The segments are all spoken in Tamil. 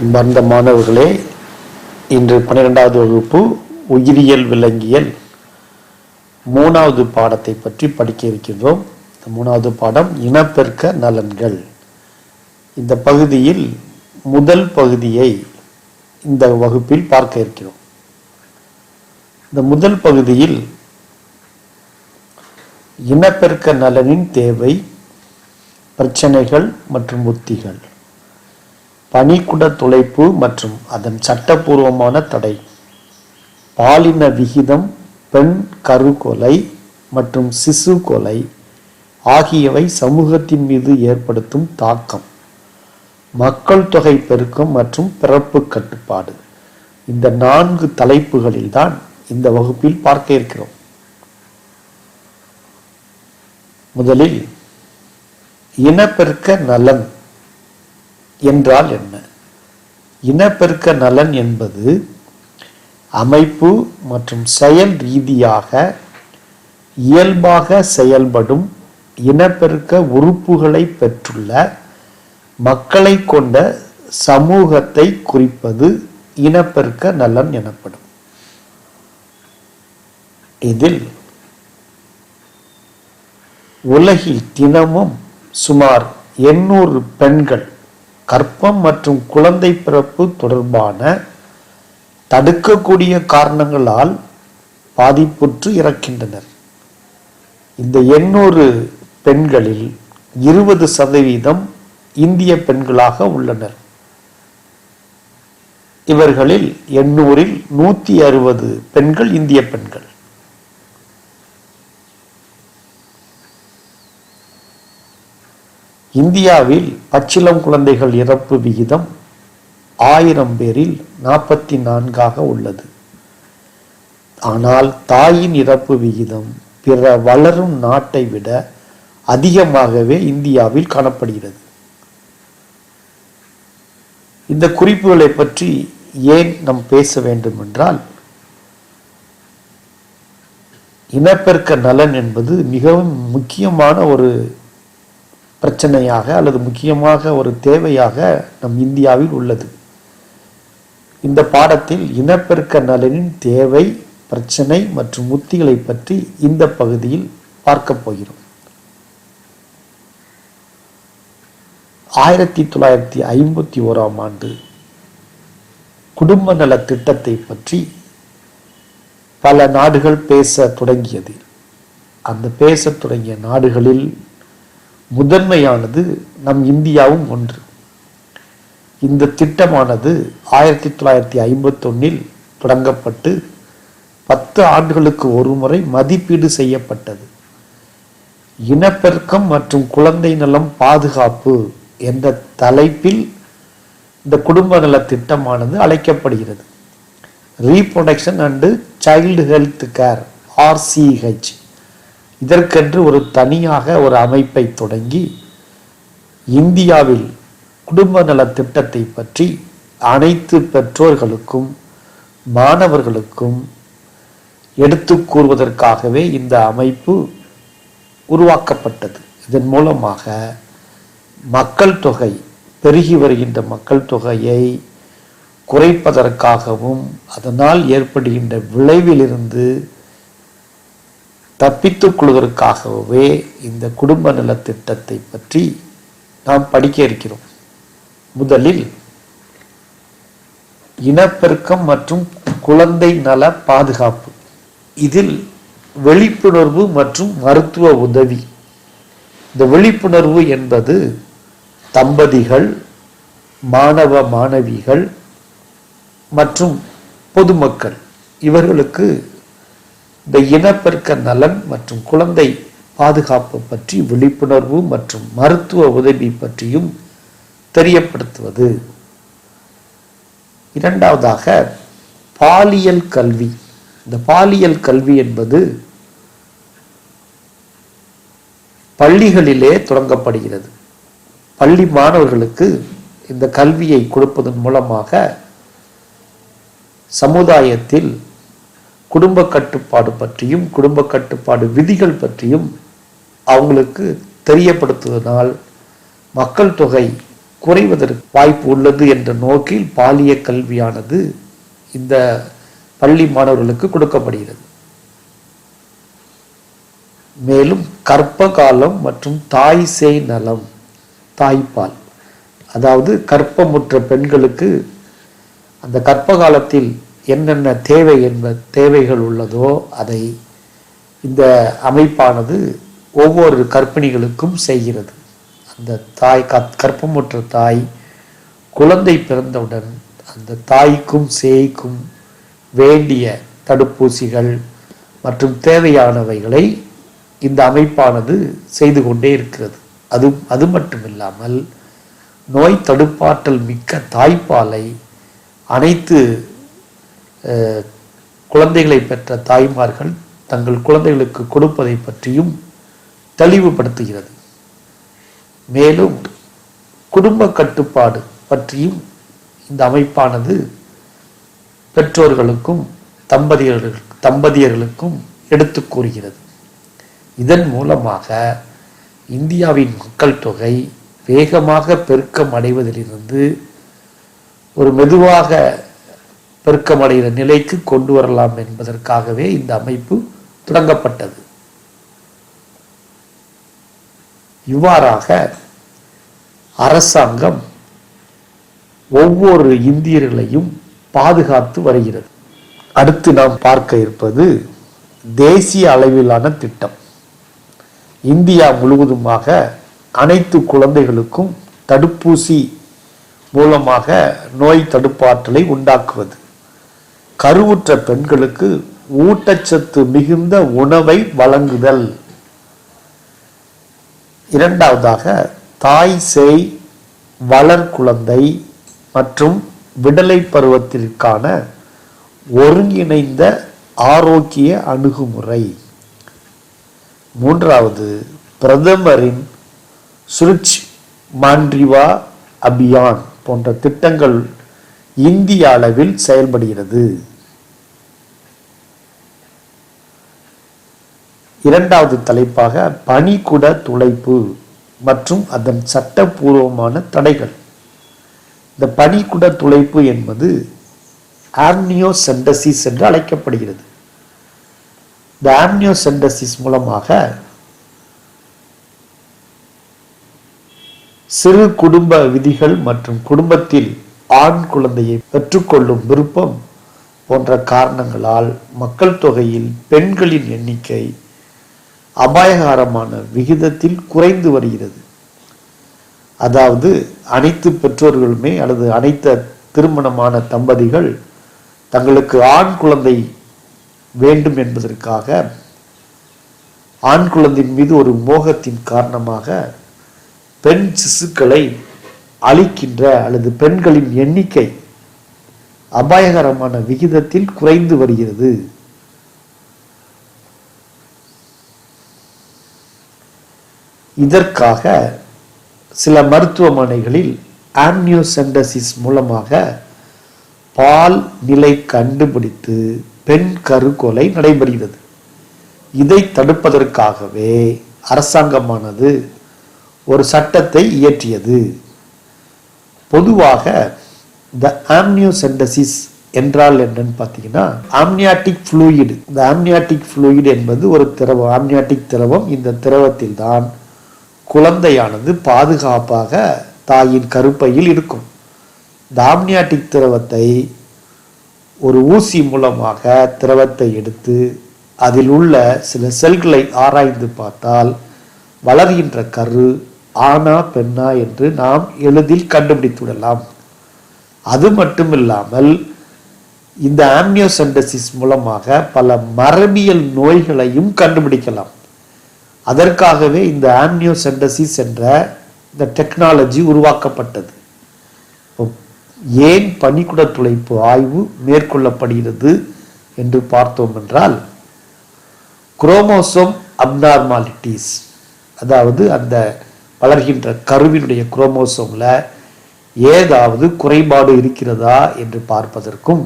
அன்பார்ந்த மாணவர்களே, இன்று 12வது வகுப்பு உயிரியல் விலங்கியல் 3வது பாடத்தை பற்றி படிக்க இருக்கின்றோம். 3வது பாடம் இனப்பெருக்க நலன்கள். இந்த பகுதியில் முதல் பகுதியை இந்த வகுப்பில் பார்க்க இருக்கிறோம். இந்த முதல் பகுதியில் இனப்பெருக்க நலனின் தேவை, பிரச்சனைகள் மற்றும் உத்திகள், பனிக்குட துளைப்பு மற்றும் அதன் சட்டபூர்வமான தடை, பாலின விகிதம், பெண் கருக்கொலை மற்றும் சிசு கொலை ஆகியவை சமூகத்தின் மீது ஏற்படுத்தும் தாக்கம், மக்கள் தொகை பெருக்கம் மற்றும் பிறப்பு கட்டுப்பாடு. இந்த 4 தலைப்புகளில் தான் இந்த வகுப்பில் பார்க்க இருக்கிறோம். முதலில் இனப்பெருக்க நலன் என்றால் என்ன? இனப்பெருக்க நலன் என்பது அமைப்பு மற்றும் செயல் ரீதியாக இயல்பாக செயல்படும் இனப்பெருக்க உறுப்புகளை பெற்றுள்ள மக்களை கொண்ட சமூகத்தை குறிப்பது இனப்பெருக்க நலன் எனப்படும். இதில் உலகில் தினமும் சுமார் 800 பெண்கள் கர்ப்பம் மற்றும் குழந்தை பிறப்பு தொடர்பான தடுக்கக்கூடிய காரணங்களால் பாதிப்புற்று இறக்கின்றனர். இந்த 800 பெண்களில் 20% இந்திய பெண்களாக உள்ளனர். இவர்களில் 800-இல் 160 பெண்கள் இந்திய பெண்கள். இந்தியாவில் பச்சிளம் குழந்தைகள் இறப்பு விகிதம் 1000 பேரில் 44 உள்ளது. ஆனால் தாயின் இறப்பு விகிதம் பிற வளரும் நாட்டை விட அதிகமாகவே இந்தியாவில் காணப்படுகிறது. இந்த குறிப்புகளை பற்றி ஏன் நாம் பேச வேண்டும் என்றால், இனப்பெருக்க நலன் என்பது மிகவும் முக்கியமான ஒரு பிரச்சனையாக அல்லது முக்கியமாக ஒரு தேவையாக நம் இந்தியாவில் உள்ளது. இந்த பாடத்தில் இனப்பெருக்க நலனின் தேவை, பிரச்சனை மற்றும் உத்திகளை பற்றி இந்த பகுதியில் பார்க்க போகிறோம். 1951ஆம் ஆண்டு குடும்ப நல திட்டத்தை பற்றி பல நாடுகள் பேச தொடங்கியது. அந்த பேச தொடங்கிய நாடுகளில் முதன்மையானது நம் இந்தியாவும் ஒன்று. இந்த திட்டமானது 1951இல் தொடங்கப்பட்டு 10 ஆண்டுகளுக்கு ஒரு முறை மதிப்பீடு செய்யப்பட்டது. இனப்பெருக்கம் மற்றும் குழந்தை நலம் பாதுகாப்பு என்ற தலைப்பில் இந்த குடும்ப நல திட்டமானது அழைக்கப்படுகிறது. Reproduction and child health care, RCH. இதற்கென்று ஒரு தனியாக ஒரு அமைப்பை தொடங்கி இந்தியாவில் குடும்ப நல திட்டத்தை பற்றி அனைத்து பெற்றோர்களுக்கும் மாணவர்களுக்கும் எடுத்து கூறுவதற்காகவே இந்த அமைப்பு உருவாக்கப்பட்டது. இதன் மூலமாக மக்கள் தொகை, பெருகி வருகின்ற மக்கள் தொகையை குறைப்பதற்காகவும் அதனால் ஏற்படுகின்ற விளைவிலிருந்து தப்பித்துக் கொள்வதற்காகவே இந்த குடும்ப நல திட்டத்தை பற்றி நாம் படிக்க இருக்கிறோம். முதலில் இனப்பெருக்கம் மற்றும் குழந்தை நல பாதுகாப்பு. இதில் விழிப்புணர்வு மற்றும் மருத்துவ உதவி. இந்த விழிப்புணர்வு என்பது தம்பதிகள், மாணவ மாணவிகள் மற்றும் பொதுமக்கள் இவர்களுக்கு இந்த இனப்பெருக்க நலன் மற்றும் குழந்தை பாதுகாப்பு பற்றி விழிப்புணர்வு மற்றும் மருத்துவ உதவி பற்றியும் தெரியப்படுத்துவது. இரண்டாவதாக பாலியல் கல்வி. இந்த பாலியல் கல்வி என்பது பள்ளிகளிலே தொடங்கப்படுகிறது. பள்ளி மாணவர்களுக்கு இந்த கல்வியை கொடுப்பதன் மூலமாக சமுதாயத்தில் குடும்ப கட்டுப்பாடு பற்றியும் குடும்ப கட்டுப்பாடு விதிகள் பற்றியும் அவங்களுக்கு தெரியப்படுத்துவதனால் மக்கள் தொகை குறைவதற்கு வாய்ப்பு உள்ளது என்ற நோக்கில் பாலிய கல்வியானது இந்த பள்ளி மாணவர்களுக்கு கொடுக்கப்படுகிறது. மேலும் கர்ப்ப காலம் மற்றும் தாய் சேய் நலம், தாய்ப்பால், அதாவது கர்ப்பமுற்ற பெண்களுக்கு அந்த கர்ப்ப காலத்தில் என்னென்ன தேவைகள் உள்ளதோ அதை இந்த அமைப்பானது ஒவ்வொரு கர்ப்பிணிகளுக்கும் செய்கிறது. அந்த தாய் கர்ப்பமுற்ற தாய் குழந்தை பிறந்தவுடன் அந்த தாய்க்கும் சேய்க்கும் வேண்டிய தடுப்பூசிகள் மற்றும் தேவையானவைகளை இந்த அமைப்பானது செய்து கொண்டே இருக்கிறது. அது மட்டுமில்லாமல் நோய் தடுப்பாற்றல் மிக்க தாய்ப்பாலை அனைத்து குழந்தைகளை பெற்ற தாய்மார்கள் தங்கள் குழந்தைகளுக்கு கொடுப்பதை பற்றியும் தெளிவுபடுத்துகிறது. மேலும் குடும்ப கட்டுப்பாடு பற்றியும் இந்த அமைப்பானது பெற்றோர்களுக்கும் தம்பதியர்களுக்கும் எடுத்து கூறுகிறது. இதன் மூலமாக இந்தியாவின் மக்கள் தொகை வேகமாக பெருக்கம் அடைவதிலிருந்து ஒரு மெதுவாக பெருக்கமடைகிற நிலைக்கு கொண்டு வரலாம் என்பதற்காகவே இந்த அமைப்பு தொடங்கப்பட்டது. இவ்வாறாக அரசாங்கம் ஒவ்வொரு இந்தியர்களையும் பாதுகாத்து வருகிறது. அடுத்து நாம் பார்க்க இருப்பது தேசிய அளவிலான திட்டம். இந்தியா முழுவதுமாக அனைத்து குழந்தைகளுக்கும் தடுப்பூசி மூலமாக நோய் தடுப்பாற்றலை உண்டாக்குவது, கருவுற்ற பெண்களுக்கு ஊட்டச்சத்து மிகுந்த உணவை வழங்குதல், இரண்டாவதாக தாய் சேய் வளர்குழந்தை மற்றும் விடலை பருவத்திற்கான ஒருங்கிணைந்த ஆரோக்கிய அணுகுமுறை, மூன்றாவது பிரதமரின் சுருச் மாண்ட்ரிவா அபியான் போன்ற திட்டங்கள் இந்திய அளவில் செயல்படுகிறது. இரண்டாவது தலைப்பாக பனிக்குட துளைப்பு மற்றும் அதன் சட்டபூர்வமான தடைகள். இந்த பனிக்குட துளைப்பு என்பது ஆம்னியோசென்டசிஸ் என்று அழைக்கப்படுகிறது. இந்த ஆம்னியோசென்டசிஸ் மூலமாக சிறு குடும்ப விதிகள் மற்றும் குடும்பத்தில் ஆண் குழந்தையை பெற்றுக்கொள்ளும் விருப்பம் போன்ற காரணங்களால் மக்கள் தொகையில் பெண்களின் எண்ணிக்கை அபாயகரமான விகிதத்தில் குறைந்து வருகிறது. அதாவது அனைத்து பெற்றோர்களுமே அல்லது அனைத்து திருமணமான தம்பதிகள் தங்களுக்கு ஆண் குழந்தை வேண்டும் என்பதற்காக ஆண் குழந்தையின் மீது ஒரு மோகத்தின் காரணமாக பெண் சிசுக்களை அழிக்கின்ற அல்லது பெண்களின் எண்ணிக்கை அபாயகரமான விகிதத்தில் குறைந்து வருகிறது. இதற்காக சில மருத்துவமனைகளில் ஆம்னியோசென்டசிஸ் மூலமாக பால் நிலை கண்டுபிடித்து பெண் கருக்கொலை நடைபெறுகிறது. இதை தடுப்பதற்காகவே அரசாங்கமானது ஒரு சட்டத்தை இயற்றியது. பொதுவாக இந்த ஆம்னியோசென்டசிஸ் என்றால் என்னன்னு பார்த்தீங்கன்னா ஆம்னியாட்டிக் ஃப்ளூயிட். இந்த ஆம்னியாட்டிக் ஃப்ளூயிட் என்பது ஒரு திரவம், ஆம்னியாட்டிக் திரவம். இந்த திரவத்தில் தான் குழந்தையானது பாதுகாப்பாக தாயின் கருப்பையில் இருக்கும். இந்த ஆம்னியாட்டிக் திரவத்தை ஒரு ஊசி மூலமாக திரவத்தை எடுத்து அதில் உள்ள சில செல்களை ஆராய்ந்து பார்த்தால் வளர்கின்ற கரு ஆணா பெண்ணா என்று நாம் எளிதில் கண்டுபிடித்துவிடலாம். அது மட்டுமில்லாமல் இந்த ஆம்னியோசென்டசிஸ் மூலமாக பல மரபியல் நோய்களையும் கண்டுபிடிக்கலாம். அதற்காகவே இந்த ஆம்னியோசென்டசிஸ் என்ற இந்த டெக்னாலஜி உருவாக்கப்பட்டது. ஏன் பனிக்குட துளைப்பு ஆய்வு மேற்கொள்ளப்படுகிறது என்று பார்த்தோம் என்றால், குரோமோசோம் அப்நார்மாலிட்டிஸ், அதாவது அந்த வளர்கின்ற கருவினுடைய குரோமோசோம்ல ஏதாவது குறைபாடு இருக்கிறதா என்று பார்ப்பதற்கும்,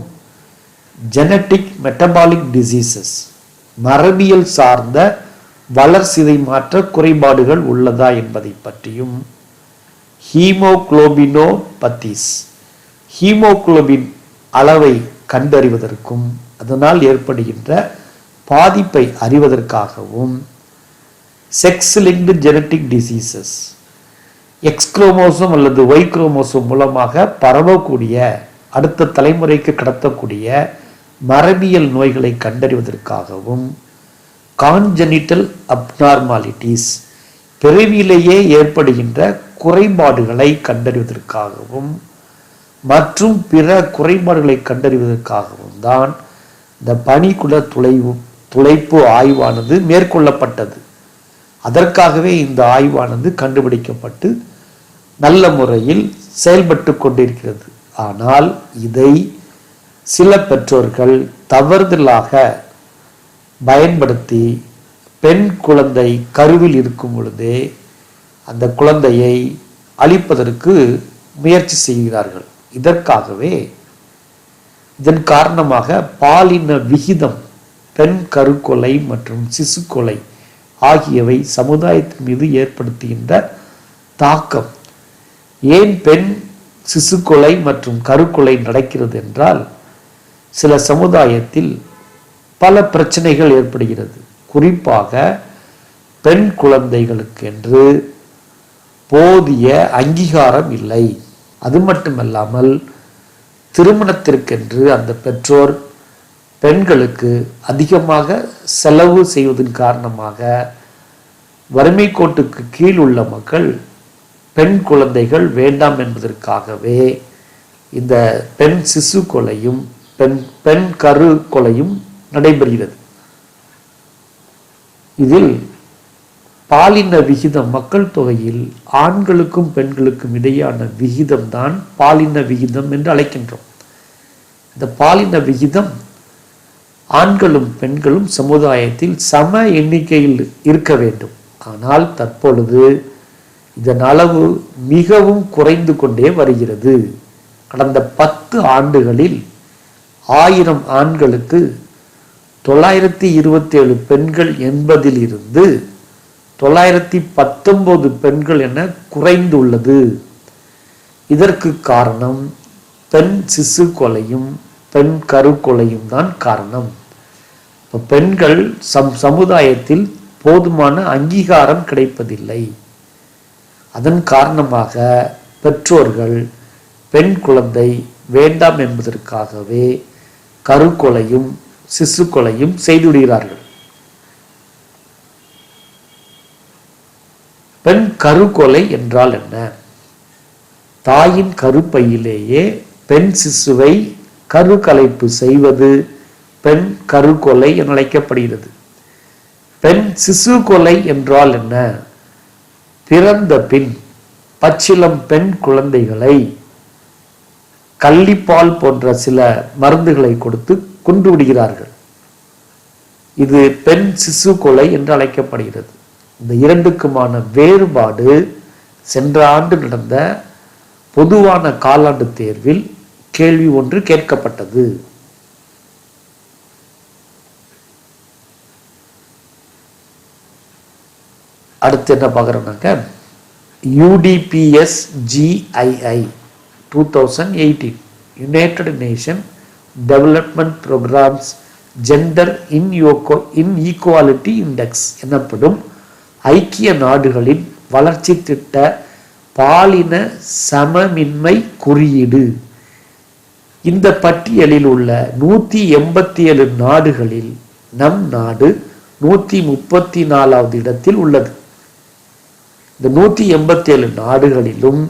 ஜெனட்டிக் மெட்டபாலிக் டிசீசஸ், மரபியல் சார்ந்த வளர்சிதை மாற்ற குறைபாடுகள் உள்ளதா என்பதை பற்றியும், ஹீமோகுளோபினோபத்திஸ், ஹீமோகுளோபின் அளவை கண்டறிவதற்கும் அதனால் ஏற்படுகின்ற பாதிப்பை அறிவதற்காகவும், sex linked genetic diseases, X chromosome அல்லது ஒய் குரோமோசோம் மூலமாக பரவக்கூடிய அடுத்த தலைமுறைக்கு கடத்தக்கூடிய மரபியல் நோய்களை கண்டறிவதற்காகவும், கான்ஜெனிட்டல் அப்நார்மாலிட்டிஸ், பிறவியிலேயே ஏற்படுகின்ற குறைபாடுகளை கண்டறிவதற்காகவும் மற்றும் பிற குறைபாடுகளை கண்டறிவதற்காகவும் தான் இந்த பனிக்குட துளைப்பு ஆய்வானது மேற்கொள்ளப்பட்டது. அதற்காகவே இந்த ஆய்வானது கண்டுபிடிக்கப்பட்டு நல்ல முறையில் செயல்பட்டு கொண்டிருக்கிறது. ஆனால் இதை சில பெற்றோர்கள் தவறுதலாக பயன்படுத்தி பெண் குழந்தை கருவில் இருக்கும் பொழுதே அந்த குழந்தையை அழிப்பதற்கு முயற்சி செய்கிறார்கள். இதன் காரணமாக பாலின விகிதம், பெண் கருக்கொலை மற்றும் சிசு கொலை ஆகியவை சமுதாயத்தின் மீது ஏற்படுத்துகின்ற தாக்கம். ஏன் பெண் சிசு கொலை மற்றும் கருக்கொலை நடக்கிறது என்றால், சில சமுதாயத்தில் பல பிரச்சனைகள் ஏற்படுகிறது. குறிப்பாக பெண் குழந்தைகளுக்கு என்று போதிய அங்கீகாரம் இல்லை. அது மட்டுமல்லாமல் திருமணத்திற்கென்று அந்த பெற்றோர் பெண்களுக்கு அதிகமாக செலவு செய்வதன் காரணமாக வறுமை கோட்டுக்கு கீழ் உள்ள மக்கள் பெண் குழந்தைகள் வேண்டாம் என்பதற்காகவே இந்த பெண் சிசு கொலையும் பெண் கரு கொலையும் நடைபெறுகிறது. இதில் பாலின விகிதம், மக்கள் தொகையில் ஆண்களுக்கும் பெண்களுக்கும் இடையான விகிதம் தான் பாலின விகிதம் என்று அழைக்கின்றோம். இந்த பாலின விகிதம் ஆண்களும் பெண்களும் சமுதாயத்தில் சம எண்ணிக்கையில் இருக்க வேண்டும். ஆனால் தற்பொழுது இதன் அளவு மிகவும் குறைந்து கொண்டே வருகிறது. கடந்த 10 ஆண்டுகளில் 1000 ஆண்களுக்கு 927 பெண்கள் என்பதில் இருந்து 919 பெண்கள் என குறைந்துள்ளது. இதற்கு காரணம் பெண் சிசு கொலையும் பெண் கருக்கொலையும் தான் காரணம். பெண்கள் சமுதாயத்தில் போதுமான அங்கீகாரம் கிடைப்பதில்லை. அதன் காரணமாக பெற்றோர்கள் பெண் குழந்தை வேண்டாம் என்பதற்காகவே கருக்கொலையும் சிசு கொலையும் செய்துவிடுகிறார்கள். பெண் கருக்கொலை என்றால் என்ன? தாயின் கருப்பையிலேயே பெண் சிசுவை கருக்கலைப்பு செய்வது பெண் கருக்கொலை என அழைக்கப்படுகிறது. பெண் சிசு கொலை என்றால் என்ன? பிறந்த பின் பச்சிளம் பெண் குழந்தைகளை கள்ளிப்பால் போன்ற சில மருந்துகளை கொடுத்து கொன்று விடுகிறார்கள். இது பெண் சிசு கொலை என்று அழைக்கப்படுகிறது. இந்த இரண்டுக்குமான வேறுபாடு சென்ற ஆண்டு நடந்த பொதுவான காலாண்டு தேர்வில் கேள்வி ஒன்று கேட்கப்பட்டது. அடுத்து என்ன பார்க்குறோம்னாக்க, UDPS GII 2018 United Nation Development Programmes Gender Inequality Index எனப்படும் ஐக்கிய நாடுகளின் வளர்ச்சி திட்ட பாலின சமமின்மை குறியீடு. இந்த பட்டியலில் உள்ள 187 நாடுகளில் நம் நாடு 134வது இடத்தில் உள்ளது. இந்த 187 நாடுகளிலும்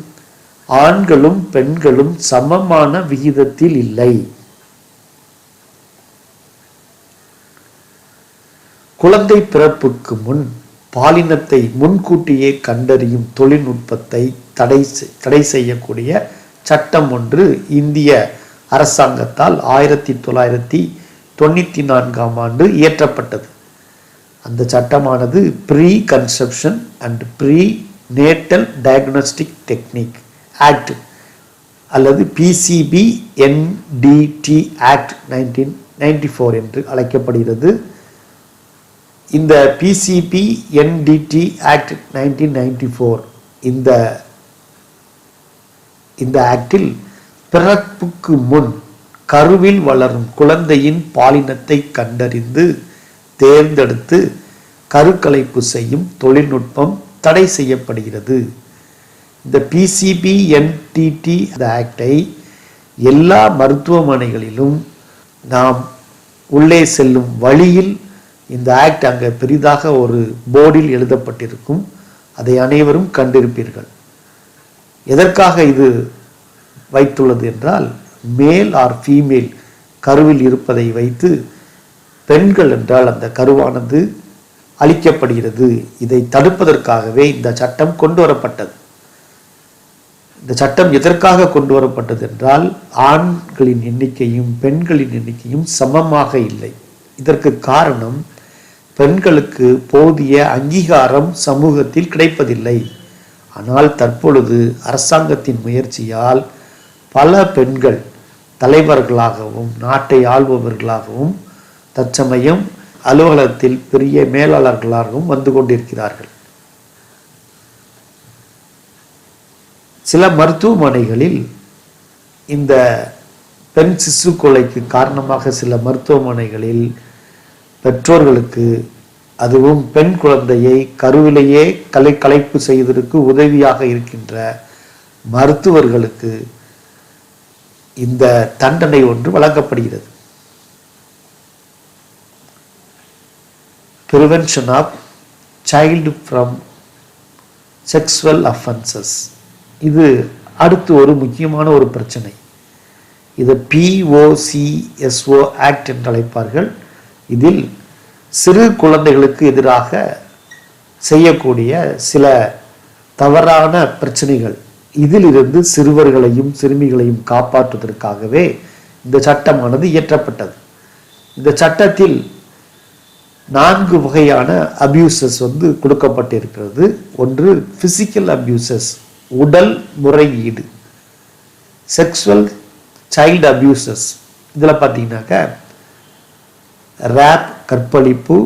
ஆண்களும் பெண்களும் சமமான விகிதத்தில் இல்லை. குழந்தை பிறப்புக்கு முன் பாலினத்தை முன்கூட்டியே கண்டறியும் தொழில்நுட்பத்தை தடை செய்யக்கூடிய சட்டம் ஒன்று இந்திய அரசாங்கத்தால் 1994ஆம் ஆண்டு இயற்றப்பட்டது. அந்த சட்டமானது preconception and prenatal diagnostic technique act அல்லது PCB-NDT ஆக்ட் 1994 என்று அழைக்கப்படுகிறது. இந்த PCB-NDT ஆக்ட் 1994 இந்த இந்த ஆக்டில் பிறப்புக்கு முன் கருவில் வளரும் குழந்தையின் பாலினத்தை கண்டறிந்து தேர்ந்தெடுத்து கருக்கலைப்பு செய்யும் தொழில்நுட்பம் தடை செய்யப்படுகிறது. இந்த PCBNTT ஆக்டை எல்லா மருத்துவமனைகளிலும் நாம் உள்ளே செல்லும் வழியில் இந்த ஆக்ட் அங்கே பெரிதாக ஒரு போர்டில் எழுதப்பட்டிருக்கும். அதை அனைவரும் கண்டிருப்பீர்கள். எதற்காக இது வைத்துள்ளது என்றால், மேல் ஆர் ஃபீமேல் கருவில் இருப்பதை வைத்து பெண்கள் என்றால் அந்த கருவானது அளிக்கப்படுகிறது. இதை தடுப்பதற்காகவே இந்த சட்டம் கொண்டு வரப்பட்டது. இந்த சட்டம் எதற்காக கொண்டு வரப்பட்டது என்றால், ஆண்களின் எண்ணிக்கையும் பெண்களின் எண்ணிக்கையும் சமமாக இல்லை. இதற்கு காரணம், பெண்களுக்கு போதிய அங்கீகாரம் சமூகத்தில் கிடைப்பதில்லை. ஆனால் தற்பொழுது அரசாங்கத்தின் முயற்சியால் பல பெண்கள் தலைவர்களாகவும் நாட்டை ஆள்பவர்களாகவும் தற்சமயம் அலுவலகத்தில் பெரிய மேலாளர்களாகவும் வந்து கொண்டிருக்கிறார்கள். சில மருத்துவமனைகளில் இந்த பெண் சிசு கொலைக்கு காரணமாக சில மருத்துவமனைகளில் பெற்றோர்களுக்கு, அதுவும் பெண் குழந்தையை கருவிலேயே கலைப்பு செய்வதற்கு உதவியாக இருக்கின்ற மருத்துவர்களுக்கு இந்த தண்டனை ஒன்று வழங்கப்படுகிறது. Prevention of Child from Sexual Offenses. இது அடுத்து ஒரு முக்கியமான ஒரு பிரச்சனை. இது POCSO ஆக்ட் என்று அழைப்பார்கள். இதில் சிறு குழந்தைகளுக்கு எதிராக செய்யக்கூடிய சில தவறான பிரச்சனைகள், இதிலிருந்து சிறுவர்களையும் சிறுமிகளையும் காப்பாற்றுவதற்காகவே இந்த சட்டமானது இயற்றப்பட்டது. இந்த சட்டத்தில் 4 வகையான அபியூசஸ் கொடுக்கப்பட்டிருக்கிறது. ஒன்று பிசிக்கல் அபியூசஸ், உடல் முறையீடு. செக்ஸுவல் சைல்டு அபியூசஸ், இதில் பார்த்தீங்கன்னாக்க ரேப் கற்பழிப்பு,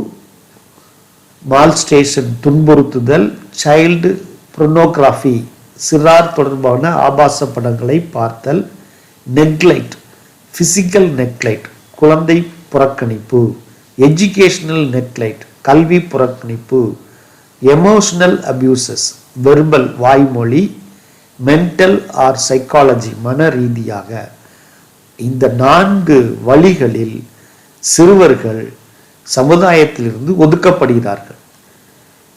மால்ஸ்டேஷன் துன்புறுத்துதல், சைல்டு பொர்னோகிராஃபி சிறார் தொடர்பான ஆபாச படங்களை பார்த்தல், நெக்லைட் பிசிக்கல் நெக்லைட் குழந்தை புறக்கணிப்பு, எஜுகேஷனல் நெக்லைட் கல்வி புறக்கணிப்பு, எமோஷனல் அபியூசஸ் வெர்பல் வாய்மொழி, மென்டல் ஆர் சைக்காலஜி மன ரீதியாக. இந்த 4 வழிகளில் சிறுவர்கள் சமுதாயத்திலிருந்து ஒதுக்கப்படுகிறார்கள்.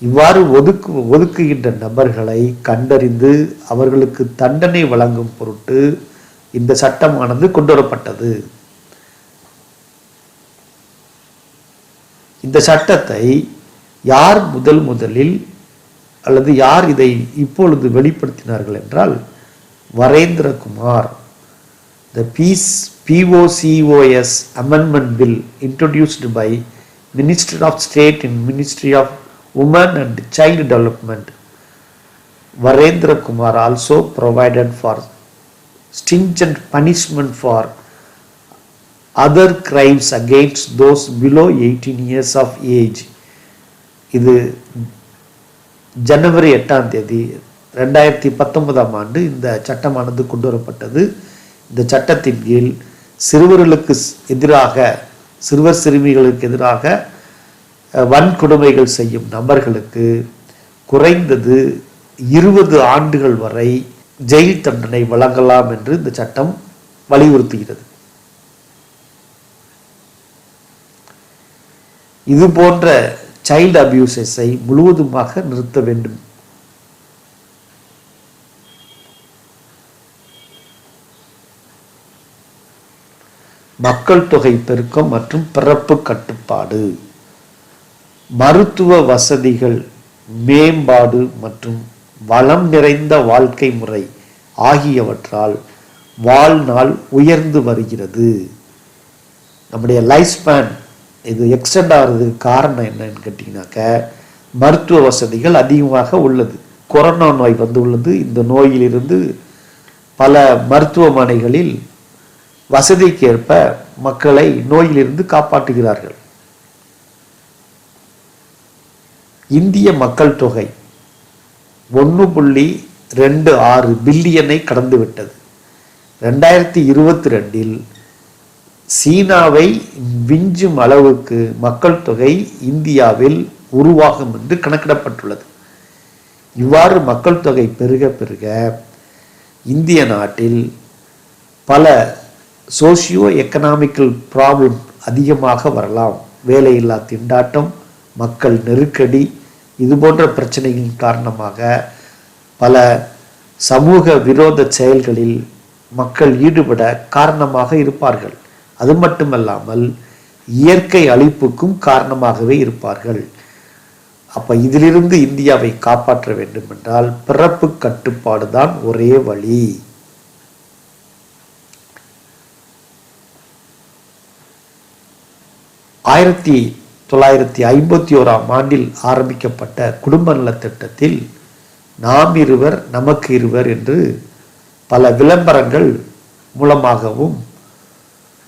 இவ்வாறு ஒதுக்குகின்ற நபர்களை கண்டறிந்து அவர்களுக்கு தண்டனை வழங்கும் பொருட்டு இந்த சட்டமானது கொண்டு வரப்பட்டது. இந்த சட்டத்தை யார் முதலில் அல்லது யார் இதை இப்பொழுது வெளிப்படுத்தினார்கள் என்றால், வரேந்திரகுமார். The POCOS amendment bill introduced by Minister of State in Ministry of Women and Child Development, Varendra Kumar, also provided for stringent punishment for other crimes against those below 18 years of age. இது ஜனவரி 8ஆம் தேதி 2019ஆம் ஆண்டு இந்த சட்டமானது கொண்டு வரப்பட்டது. இந்த சட்டத்தின் கீழ் சிறுவர்களுக்கு எதிராக, சிறுவர் சிறுமிகளுக்கு எதிராக வன்கொடுமைகள் செய்யும் நபர்களுக்கு குறைந்தது 20 ஆண்டுகள் வரை ஜெயில் தண்டனை வழங்கலாம் என்று இந்த சட்டம் வலியுறுத்துகிறது. இது போன்ற சைல்டு அபியூசஸை முழுவதுமாக நிறுத்த வேண்டும். மக்கள் தொகை பெருக்கம் மற்றும் பிறப்பு கட்டுப்பாடு, மருத்துவ வசதிகள் மேம்பாடு மற்றும் வளம் நிறைந்த வாழ்க்கை முறை ஆகியவற்றால் வாழ்நாள் உயர்ந்து வருகிறது. நம்முடைய லைஃப் ஸ்பேன் இது எக்ஸ்டெண்ட் ஆகிறதுக்கு காரணம் என்னன்னு கேட்டிங்கனாக்க, மருத்துவ வசதிகள் அதிகமாக உள்ளது. கொரோனா நோய் உள்ளது. இந்த நோயிலிருந்து பல மருத்துவமனைகளில் வசதிக்கேற்ப மக்களை நோயிலிருந்து காப்பாற்றுகிறார்கள். இந்திய மக்கள் தொகை 26 பில்லியனை கடந்துவிட்டது. 2022 சீனாவை விஞ்சும் அளவுக்கு மக்கள் தொகை இந்தியாவில் உருவாகும் என்று கணக்கிடப்பட்டுள்ளது. இவ்வாறு மக்கள் தொகை பெருக பெருக இந்திய நாட்டில் பல சோசியோ எக்கனாமிக்கல் ப்ராப்ளம் அதிகமாக வரலாம். வேலையில்லா திண்டாட்டம், மக்கள் நெருக்கடி, இது போன்ற பிரச்சனைகளின் காரணமாக பல சமூக விரோத செயல்களில் மக்கள் ஈடுபட காரணமாக இருப்பார்கள். அது மட்டுமல்லாமல் இயற்கை அழிப்புக்கும் காரணமாகவே இருப்பார்கள். அப்ப இதிலிருந்து இந்தியாவை காப்பாற்ற வேண்டும் என்றால் பிறப்பு கட்டுப்பாடு தான் ஒரே வழி. ஆயிரத்தி 1951 ஆரம்பிக்கப்பட்ட குடும்ப நலத் திட்டத்தில் நாம் இருவர் நமக்கு இருவர் என்று பல விளம்பரங்கள் மூலமாகவும்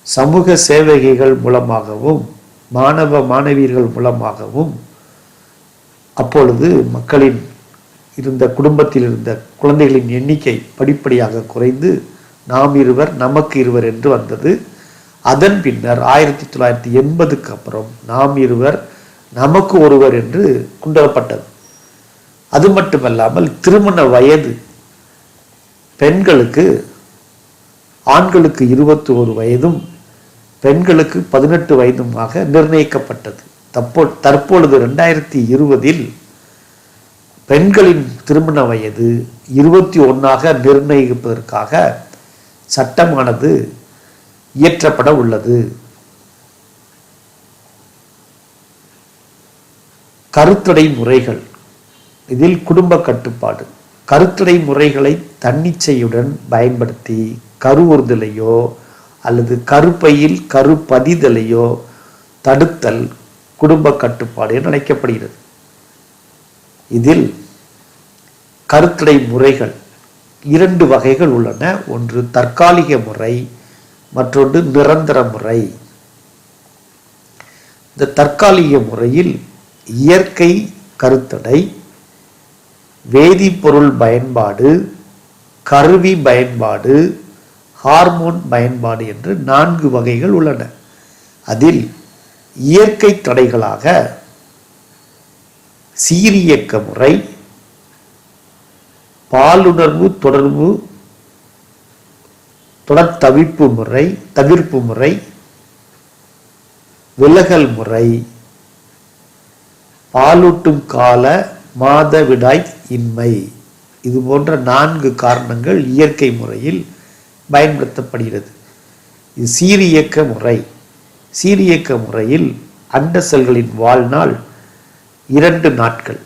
சமூக சேவகைகள் மூலமாகவும் மாணவ மாணவியர்கள் மூலமாகவும் அப்பொழுது மக்களின் இருந்த குடும்பத்தில் இருந்த குழந்தைகளின் எண்ணிக்கை படிப்படியாக குறைந்து நாம் இருவர் நமக்கு இருவர் என்று வந்தது. அதன் பின்னர் 1980க்கு அப்புறம் நாம் இருவர் நமக்கு ஒருவர் என்று கொண்டுவரப்பட்டது. அது மட்டுமல்லாமல் திருமண வயது பெண்களுக்கு ஆண்களுக்கு 21 வயதும் பெண்களுக்கு 18 வயதுமாக நிர்ணயிக்கப்பட்டது. தற்பொழுது 2020 பெண்களின் திருமண வயது 21 நிர்ணயிப்பதற்காக சட்டமானது இயற்றப்பட உள்ளது. கருத்தடை முறைகள், இதில் குடும்ப கட்டுப்பாடு. கருத்தடை முறைகளை தன்னிச்சையுடன் பயன்படுத்தி கருவுறுதலையோ அல்லது கருப்பையில் கருப்பதிதலையோ தடுத்தல் குடும்ப கட்டுப்பாடு என அழைக்கப்படுகிறது. இதில் கருத்தடை முறைகள் 2 வகைகள் உள்ளன. ஒன்று தற்காலிக முறை, மற்றொன்று நிரந்தர முறை. இந்த தற்காலிக முறையில் இயற்கை கருத்தடை, வேதிப்பொருள் பயன்பாடு, கருவி பயன்பாடு, ஹார்மோன் பயன்பாடு என்று 4 வகைகள் உள்ளன. அதில் இயற்கை தடைகளாக சீரியக்க முறை, பாலுணர்வு தொடர் தவிர்ப்பு முறை, விலகல் முறை, பாலூட்டும் கால மாதவிடாய் இன்மை, இது போன்ற 4 காரணங்கள் இயற்கை முறையில் பயன்படுத்தப்படுகிறது. இது சீரியக்க முறை. சீரியக்க முறையில் அண்ட செல்களின் வாழ்நாள் 2 நாட்கள்.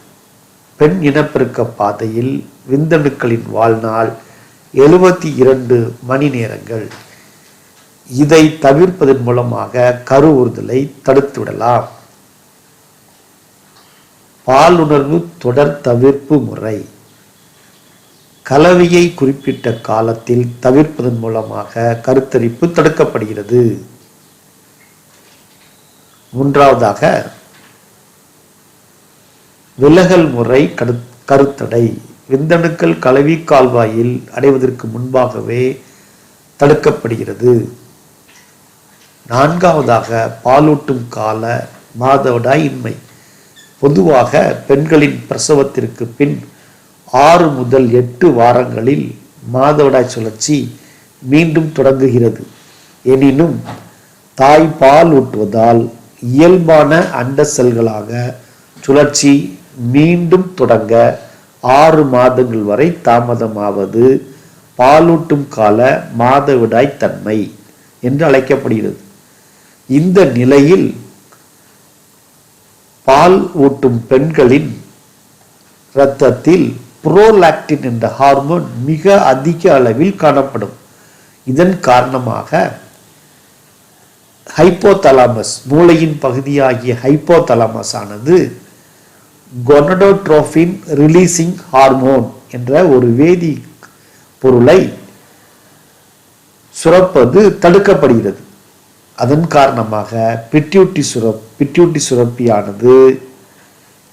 பெண் இனப்பெருக்க பாதையில் விந்தணுக்களின் வாழ்நாள் 72 மணி நேரங்கள். இதை தவிர்ப்பதன் மூலமாக கருவுறுதலை தடுத்துவிடலாம். பாலுணர்வு தொடர் தவிர்ப்பு முறை. கலவையை குறிப்பிட்ட காலத்தில் தவிர்ப்பதன் மூலமாக கருத்தரிப்பு தடுக்கப்படுகிறது. 3வது விலகல் முறை கருத்தடை. விந்தணுக்கள் கலவி கால்வாயில் அடைவதற்கு முன்பாகவே தடுக்கப்படுகிறது. 4வது பாலூட்டும் கால மாதவிடாய் இன்மை. பொதுவாக பெண்களின் பிரசவத்திற்கு பின் 6 முதல் 8 வாரங்களில் மாதவிடாய் சுழற்சி மீண்டும் தொடங்குகிறது. எனினும் தாய் பால் ஊட்டுவதால் இயல்பான அண்ட செல்களாக சுழற்சி மீண்டும் தொடங்க 6 மாதங்கள் வரை தாமதமாவது பாலூட்டும் கால மாதவிடாய் தன்மை என்று அழைக்கப்படுகிறது. இந்த நிலையில் பால் ஊட்டும் பெண்களின் இரத்தத்தில் புரோலாக்டின் என்ற ஹார்மோன் மிக அதிக அளவில் காணப்படும். இதன் காரணமாக ஹைப்போதலாமஸ், மூளையின் பகுதியாகிய ஹைப்போதலாமஸ் ஆனது கொனடோட்ரோபின் ரிலீசிங் ஹார்மோன் என்ற ஒரு வேதி பொருளை சுரப்பது தடுக்கப்படுகிறது. அதன் காரணமாக பிட்யூட்டி சுரப்பியானது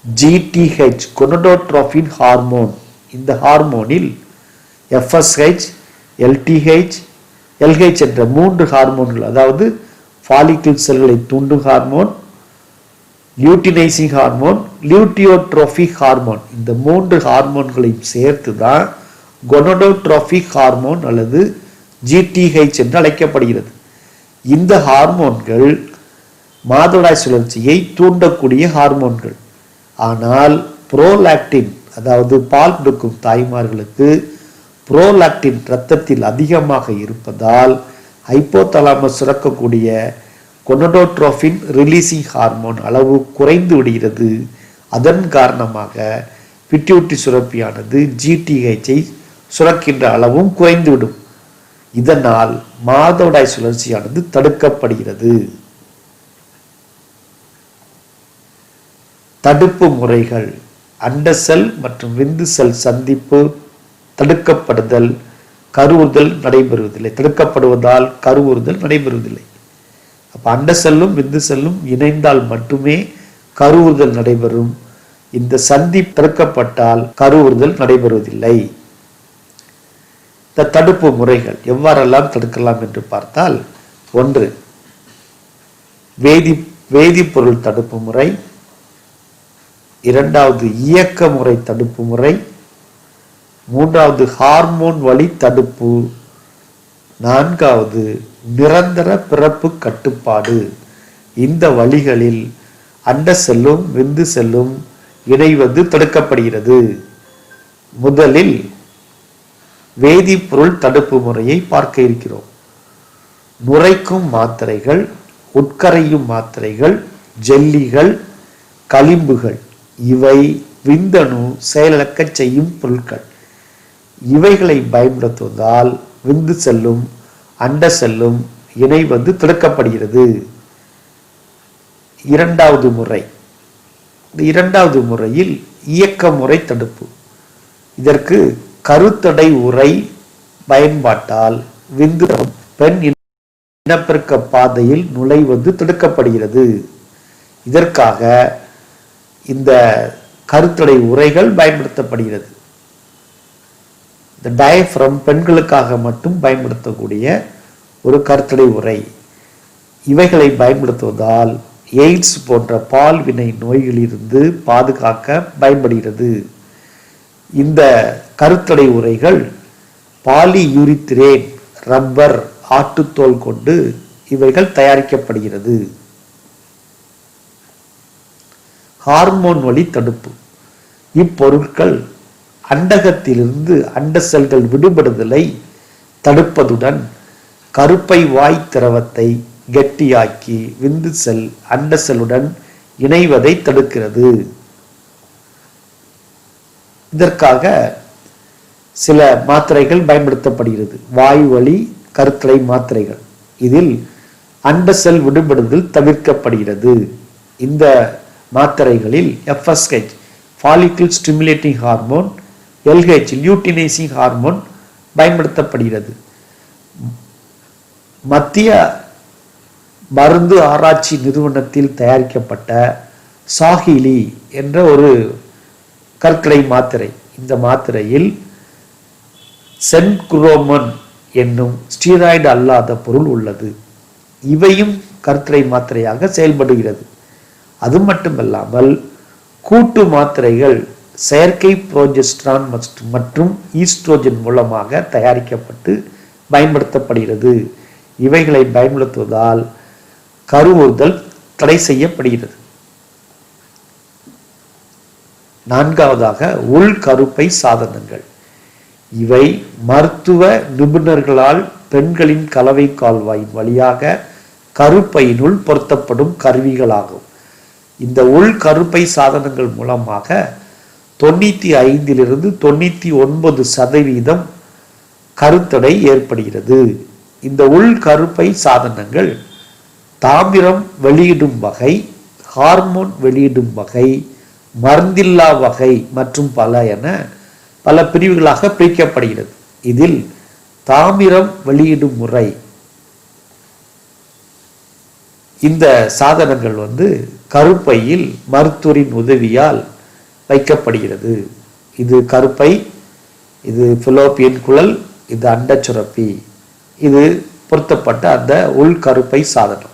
GTH கொனடோட்ரோபின் ஹார்மோன் இந்த ஹார்மோனில் FSH, LTH, LH என்ற 3 ஹார்மோன்கள், அதாவது ஃபாலிக்கிள் செல்களை தூண்டும் ஹார்மோன், லியூட்டினைசிங் ஹார்மோன், லியூட்டியோட்ரோபிக் ஹார்மோன், இந்த 3 ஹார்மோன்களையும் சேர்த்து தான் கொனடோட்ரோபிக் ஹார்மோன் அல்லது GTH என்று அழைக்கப்படுகிறது. இந்த ஹார்மோன்கள் மாதவிடாய் சுழற்சியை தூண்டக்கூடிய ஹார்மோன்கள். ஆனால் புரோலாக்டின், அதாவது பால் கொடுக்கும் தாய்மார்களுக்கு புரோலாக்டின் இரத்தத்தில் அதிகமாக இருப்பதால் ஹைப்போதலாமஸ் சுரக்கக்கூடிய கொனடோட்ரோபின் ரிலீசிங் ஹார்மோன் அளவு குறைந்து விடுகிறது. அதன் காரணமாக பிட்யூட்டரி சுரப்பியானது GTH-ஐ சுரக்கின்ற அளவும் குறைந்துவிடும். இதனால் மாதவிடாய் சுழற்சியானது தடுக்கப்படுகிறது. தடுப்பு முறைகள்: அண்ட செல் மற்றும் விந்து செல் சந்திப்பு தடுக்கப்படுதல், கருவுறுதல் நடைபெறுவதில்லை. தடுக்கப்படுவதால் கருவுறுதல் நடைபெறுவதில்லை. அப்ப அண்ட செல்லும் விந்து செல்லும் இணைந்தால் மட்டுமே கருவுறுதல் நடைபெறும். இந்த சந்தி தடுக்கப்பட்டால் கருவுறுதல் நடைபெறுவதில்லை. இந்த தடுப்பு முறைகள் எவ்வாறெல்லாம் தடுக்கலாம் என்று பார்த்தால், 1. வேதிப்பொருள் தடுப்பு முறை, 2வது இயக்க முறை தடுப்பு முறை, 3வது ஹார்மோன் வழி தடுப்பு, 4வது நிரந்தர பிறப்பு கட்டுப்பாடு. இந்த வழிகளில் அண்ட செல்லும் விந்து செல்லும் இணைவது தடுக்கப்படுகிறது. முதலில் வேதிப்பொருள் தடுப்பு முறையை பார்க்க இருக்கிறோம். நுரைக்கும் மாத்திரைகள், உட்கரையும் மாத்திரைகள், ஜெல்லிகள், களிம்புகள் இவை விந்தணு செயலிழக்க செய்யும் பொருட்கள். இவைகளை பயன்படுத்துவதால் விந்து செல்லும் அண்ட செல்லும் இணைவது தடுக்கப்படுகிறது. 2வது முறை. இந்த 2வது முறையில் இயக்க முறை தடுப்பு. இதற்கு கருத்தடை உரை பயன்பாட்டால் விந்து பெண் இனப்பெருக்க பாதையில் நுழைவது தடுக்கப்படுகிறது. இதற்காக இந்த கருத்தடை உரைகள் பயன்படுத்தப்படுகிறது. இந்த டயப்ரம் பெண்களுக்காக மட்டும் பயன்படுத்தக்கூடிய ஒரு கருத்தடை உரை. இவைகளை பயன்படுத்துவதால் எய்ட்ஸ் போன்ற பால்வினை நோய்களிலிருந்து பாதுகாக்க பயன்படுகிறது. இந்த கருத்தடை உரைகள் பாலியூரித்திரேன், ரப்பர், ஆட்டுத்தோல் கொண்டு இவைகள் தயாரிக்கப்படுகிறது. ஹார்மோன் வழி தடுப்பு. இப்பொருட்கள் அண்டகத்திலிருந்து அண்ட செல்கள் விடுபடுதலை தடுப்பதுடன் கருப்பை வாய் திரவத்தை கெட்டியாக்கி விந்து செல் அண்ட செல்லுடன் இணைவதை தடுக்கிறது. இதற்காக சில மாத்திரைகள் பயன்படுத்தப்படுகிறது. வாய் வழி கருத்தடை மாத்திரைகள். இதில் அண்ட செல் விடுபடுதல் தவிர்க்கப்படுகிறது. இந்த மாத்திரைகளில் FSH follicle stimulating hormone, LH luteinising hormone பயன்படுத்தப்படுகிறது. மத்திய மருந்து ஆராய்ச்சி நிறுவனத்தில் தயாரிக்கப்பட்ட சாஹிலி என்ற ஒரு கற்களை மாத்திரை. இந்த மாத்திரையில் சென்குரோமன் என்னும் ஸ்டீராய்டு அல்லாத பொருள் உள்ளது. இவையும் கற்களை மாத்திரையாக செயல்படுகிறது. அது மட்டுமல்லாமல் கூட்டு மாத்திரைகள் செயற்கை புரோஜெஸ்டரான் மற்றும் ஈஸ்ட்ரோஜன் மூலமாக தயாரிக்கப்பட்டு பயன்படுத்தப்படுகிறது. இவைகளை பயன்படுத்துவதால் கருவுறுதல் தடை செய்யப்படுகிறது. 4வதாக உள்கருப்பை சாதனங்கள். இவை மருத்துவ நிபுணர்களால் பெண்களின் கலவை கால்வாயின் வழியாக கருப்பையினுள் பொருத்தப்படும் கருவிகளாகும். இந்த உள்கருப்பை சாதனங்கள் மூலமாக 95லிருந்து 99% கருத்தடை ஏற்படுகிறது. இந்த உள்கருப்பை சாதனங்கள் தாமிரம் வெளியிடும் வகை, ஹார்மோன் வெளியிடும் வகை, மருந்தில்லா வகை மற்றும் பல பிரிவுகளாக பிரிக்கப்படுகிறது. இதில் தாமிரம் வெளியிடும் முறை, இந்த சாதனங்கள் கருப்பையில் மருத்துவரின் உதவியால் வைக்கப்படுகிறது. இது கருப்பை இது பிலோப்பியன் குழல், இது அண்டச்சுரப்பி, இது பொருத்தப்பட்ட அந்த உள்கருப்பை சாதனம்.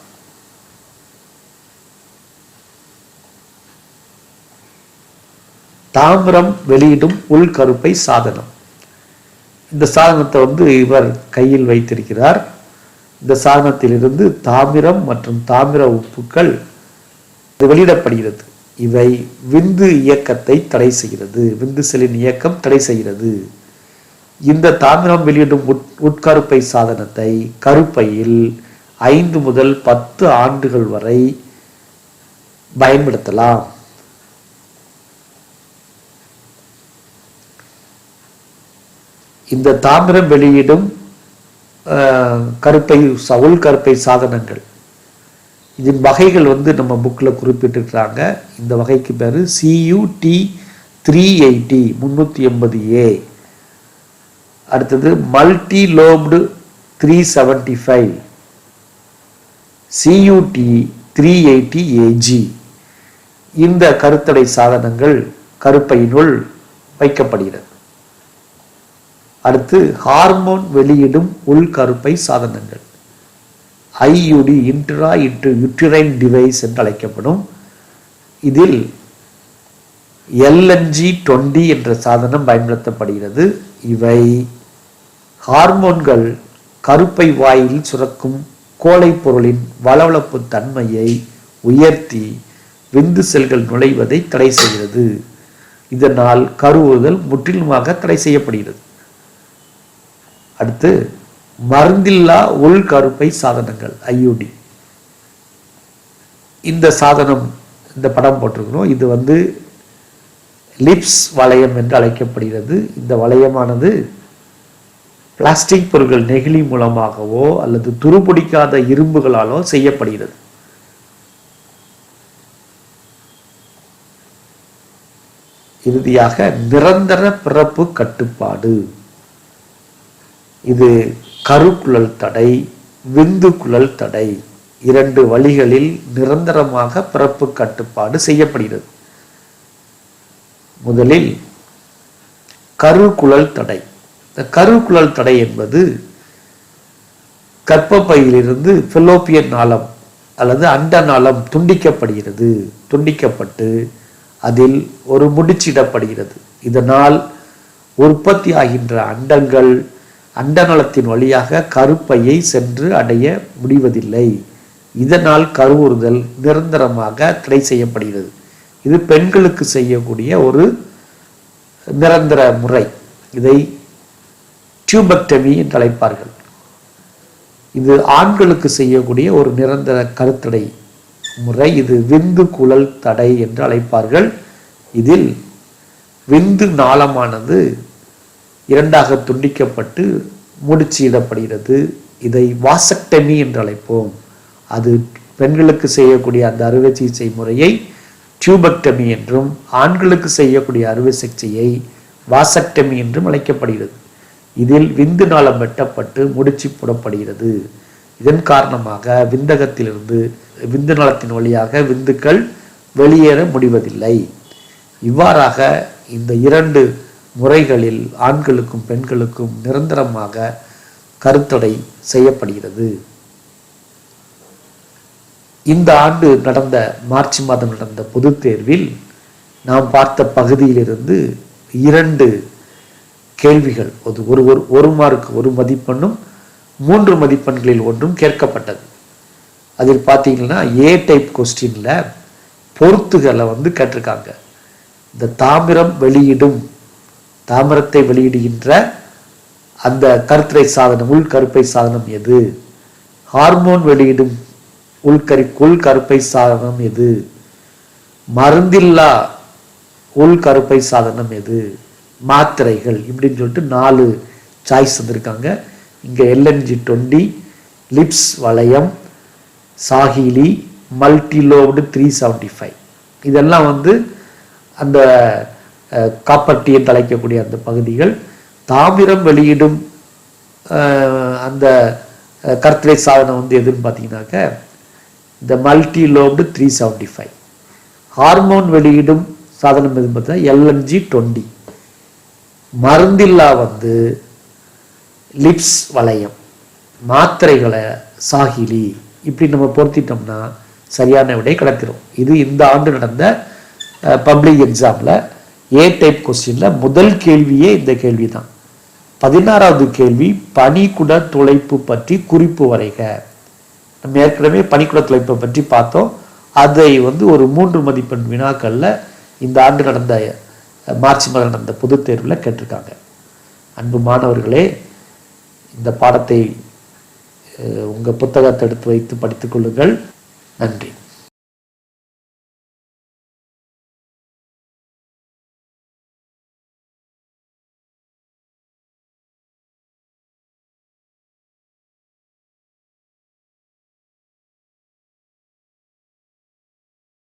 தாமிரம் வெளியிடும் உள்கருப்பை சாதனம். இந்த சாதனத்தை இவர் கையில் வைத்திருக்கிறார். இந்த சாதனத்திலிருந்து தாமிரம் மற்றும் தாமிர உப்புக்கள் வெளியிடப்படுகிறது. இவை விந்து இயக்கத்தை தடை செய்கிறது, விந்து செல்லின் இயக்கம் தடை செய்கிறது. இந்த தாமிரம் வெளியிடும் உட்கருப்பை சாதனத்தை கருப்பையில் 5 முதல் 10 ஆண்டுகள் வரை பயன்படுத்தலாம். இந்த தாமிரம் வெளியிடும் உள்கருப்பை சாதனங்கள், இதன் வகைகள் நம்ம புக்கில் குறிப்பிட்டிருக்கிறாங்க. இந்த வகைக்கு பேர் CUT 380 380A. அடுத்தது மல்டி லோப்டு 375 CUT 380AG. இந்த கருத்தடை சாதனங்கள் கருப்பையினுள் வைக்கப்படுகிறது. அடுத்து ஹார்மோன் வெளியிடும் உள்கருப்பை சாதனங்கள், IUD இன்ட்ரா யூட்ரைன் டிவைஸ் என்று அழைக்கப்படும். இதில் LNG-20 என்ற சாதனம் பயன்படுத்தப்படுகிறது. இவை ஹார்மோன்கள் கருப்பை வாயில் சுரக்கும் கோழை பொருளின் வளவளப்பு தன்மையை உயர்த்தி விந்து செல்கள் நுழைவதை தடை செய்கிறது. இதனால் கருவுறுதல் முற்றிலுமாக தடை செய்யப்படுகிறது. அடுத்து மருந்தில்லா உள்கருப்பை சாதனங்கள், IUD. இந்த சாதனம், இந்த படம் போட்டிருக்கிறோம். இது லிப்ஸ் வளையம் என்று அழைக்கப்படுகிறது. இந்த வளையமானது பிளாஸ்டிக் பொருட்கள் நெகிழி மூலமாகவோ அல்லது துருபிடிக்காத இரும்புகளாலோ செய்யப்படுகிறது. இறுதியாக நிரந்தர பிறப்பு கட்டுப்பாடு. இது கருக்குழல் தடை, விந்து குழல் தடை, 2 வழிகளில் நிரந்தரமாக பிறப்பு கட்டுப்பாடு செய்யப்படுகிறது. முதலில் கருக்குழல் தடை. இந்த கருக்குழல் தடை என்பது கர்ப்பப்பையிலிருந்து பிலோப்பியன் நாளம் அல்லது அண்ட நாளம் துண்டிக்கப்படுகிறது. துண்டிக்கப்பட்டு அதில் ஒரு முடிச்சிடப்படுகிறது. இதனால் உற்பத்தி ஆகின்ற அண்டங்கள் அண்டநலத்தின் வழியாக கருப்பையை சென்று அடைய முடிவதில்லை. இதனால் கருவுறுதல் நிரந்தரமாக தடை செய்யப்படுகிறது. இது பெண்களுக்கு செய்யக்கூடிய ஒரு நிரந்தர முறை. இதை டியூபெக்டமி என்று அழைப்பார்கள். இது ஆண்களுக்கு செய்யக்கூடிய ஒரு நிரந்தர கருத்தடை முறை. இது விந்து குழல் தடை என்று அழைப்பார்கள். இதில் விந்து நாளமானது 2ஆக துண்டிக்கப்பட்டு முடிச்சிடப்படுகிறது. இதை வாசக்டமி என்று அழைப்போம். அது பெண்களுக்கு செய்யக்கூடிய அந்த அறுவை சிகிச்சை முறையை டியூபெக்டமி என்றும், ஆண்களுக்கு செய்யக்கூடிய அறுவை சிகிச்சையை வாசக்டமி என்றும் அழைக்கப்படுகிறது. இதில் விந்து நாளம் வெட்டப்பட்டு முடிச்சு போடப்படுகிறது. இதன் காரணமாக விந்தகத்திலிருந்து விந்து நாளத்தின் வழியாக விந்துக்கள் வெளியேற முடிவதில்லை. இவ்வாறாக இந்த 2 முறைகளில் ஆண்களுக்கும் பெண்களுக்கும் நிரந்தரமாக கருத்தடை செய்யப்படுகிறது. இந்த ஆண்டு நடந்த மார்ச் மாதம் நடந்த பொது தேர்வில் நாம் பார்த்த பகுதியிலிருந்து 2 கேள்விகள், ஒரு மார்க் 1 மதிப்பெண்ணும் 3 மதிப்பெண்களில் ஒன்றும் கேட்கப்பட்டது. அதில் பார்த்தீங்கன்னா A டைப் கொஸ்டின்ல பொறுத்துகளை கேட்டிருக்காங்க. இந்த தாமிரத்தை வெளியிடுகின்ற அந்த கருத்தடை சாதனம், உள்கருப்பை சாதனம் எது? ஹார்மோன் வெளியிடும் உள்கருப்பை சாதனம் எது? மருந்தில்லா உள்கருப்பை சாதனம் எது? மாத்திரைகள், இப்படின்னு சொல்லிட்டு 4 சாய்ஸ் வந்திருக்காங்க. இங்கே LNG-20, லிப்ஸ் வளையம், சாகிலி, மல்டிலோப்டு 375 இதெல்லாம் அந்த காப்பர்டி என்று அழைக்கக்கூடிய அந்த பகுதிகள். தாமிரம் வெளியிடும் அந்த கருத்தடை சாதனம் எதுன்னு பார்த்தீங்கன்னாக்க இந்த மல்டிலோப்டு 375. ஹார்மோன் வெளியிடும் சாதனம் எதுன்னு பார்த்தா LNG-20. மருந்தில்லா லிப்ஸ் வளையம், மாத்திரைகளை சாகிலி, இப்படி நம்ம பொருத்திட்டோம்னா சரியான விடை கிடைத்திரும். இது இந்த ஆண்டு நடந்த பப்ளிக் எக்ஸாமில் ஏ டைப் கொஸ்டினில் முதல் கேள்வியே இந்த கேள்வி தான். 16வது கேள்வி, பனிக்குட துளைப்பு பற்றி குறிப்பு வரைக. நம்ம ஏற்கனவே பனிக்குட துளைப்பை பற்றி பார்த்தோம். அதை ஒரு 3 மதிப்பெண் வினாக்களில் இந்த ஆண்டு நடந்த மார்ச் மாதம் நடந்த பொதுத் தேர்வில் கேட்டிருக்காங்க. அன்பு மாணவர்களே, இந்த பாடத்தை உங்கள் புத்தகத்தை எடுத்து வைத்து படித்துக் கொள்ளுங்கள். நன்றி.